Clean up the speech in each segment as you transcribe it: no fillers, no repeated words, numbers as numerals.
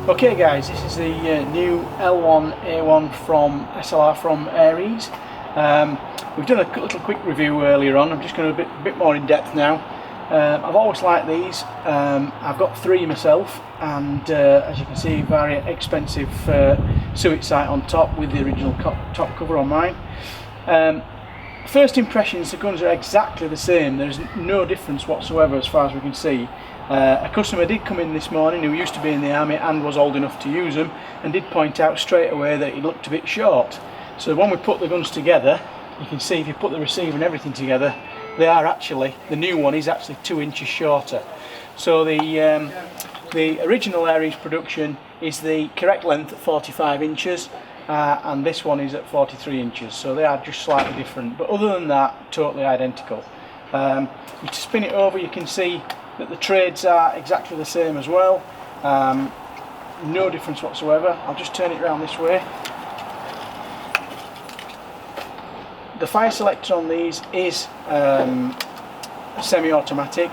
Okay guys, this is the new L1A1 from SLR from ARES. We've done a little quick review earlier on. I'm just going to a bit more in depth now. I've always liked these. I've got three myself, and as you can see, very expensive suet sight on top with the original top cover on mine. First impressions, the guns are exactly the same. There's no difference whatsoever as far as we can see. A customer did come in this morning who used to be in the army and was old enough to use them, and did point out straight away that he looked a bit short. So when we put the guns together, you can see if you put the receiver and everything together, they are actually, the new one is actually 2 inches shorter. So the original ARES production is the correct length at 45 inches, and this one is at 43 inches, so they are just slightly different, but other than that, totally identical. To spin it over, you can see that the trades are exactly the same as well. No difference whatsoever. I'll just turn it around this way. The fire selector on these is semi-automatic.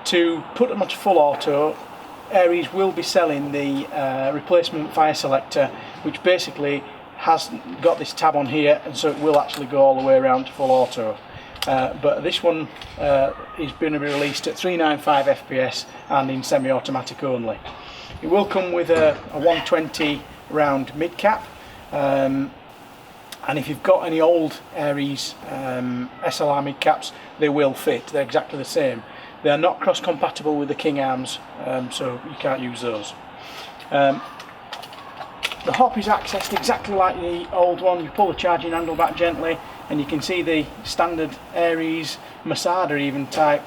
To put them onto full auto, ARES will be selling the replacement fire selector, which basically has got this tab on here, and so it will actually go all the way around to full auto. But this one is going to be released at 395 FPS and in semi-automatic only. It will come with a 120 round mid cap, and if you've got any old ARES SLR mid caps, they will fit. They're exactly the same. They are not cross compatible with the King arms, so you can't use those. The hop is accessed exactly like the old one. You pull the charging handle back gently, and you can see the standard ARES Masada even type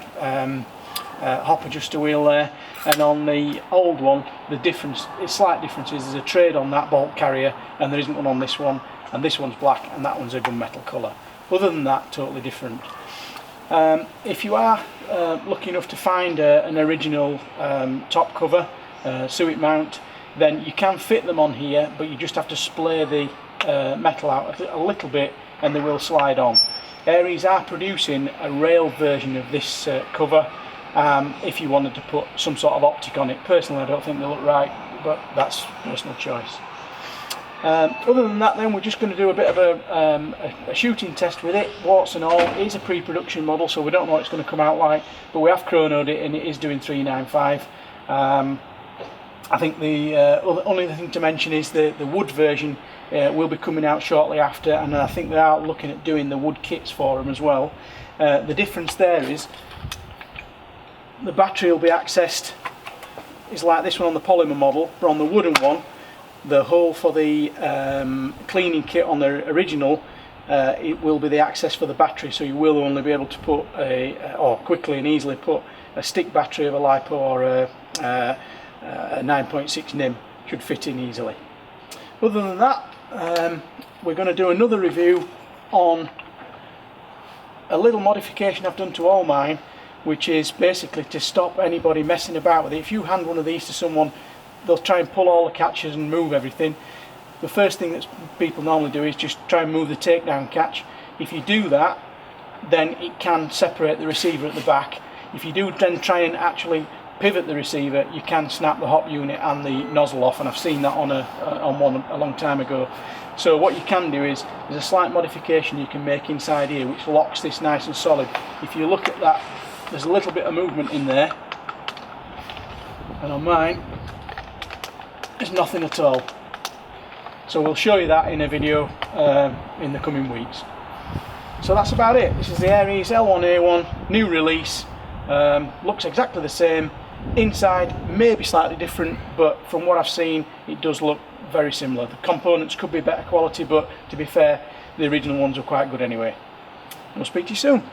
hop adjuster wheel there. And on the old one, the slight difference is there's a trade on that bolt carrier, and there isn't one on this one. And this one's black, and that one's a gunmetal colour. Other than that, totally different. If you are lucky enough to find an original top cover suet mount, then you can fit them on here, but you just have to splay the metal out a little bit and they will slide on. ARES are producing a rail version of this cover if you wanted to put some sort of optic on it. Personally, I don't think they look right, but that's personal choice. Other than that, then we're just going to do a bit of a shooting test with it, warts and all. It is a pre-production model, so we don't know what it's going to come out like, but we have chronoed it and it is doing 395. I think the only other thing to mention is the wood version will be coming out shortly after, and I think they are looking at doing the wood kits for them as well. The difference there is the battery will be accessed, is like this one on the polymer model, but on the wooden one, the hole for the cleaning kit on the original, it will be the access for the battery, so you will only be able to put or quickly and easily put a stick battery of a LiPo or a 9.6 NIM should fit in easily. Other than that, we're going to do another review on a little modification I've done to all mine, which is basically to stop anybody messing about with it. If you hand one of these to someone, they'll try and pull all the catches and move everything. The first thing that people normally do is just try and move the takedown catch. If you do that, then it can separate the receiver at the back. If you do then try and actually pivot the receiver, you can snap the hop unit and the nozzle off, and I've seen that on one a long time ago. So what you can do is, there's a slight modification you can make inside here which locks this nice and solid. If you look at that, there's a little bit of movement in there, and on mine there's nothing at all. So we'll show you that in a video in the coming weeks. So that's about it. This is the ARES L1A1 new release. Looks exactly the same. Inside may be slightly different, but from what I've seen, it does look very similar. The components could be better quality, but to be fair, the original ones are quite good anyway. We'll speak to you soon.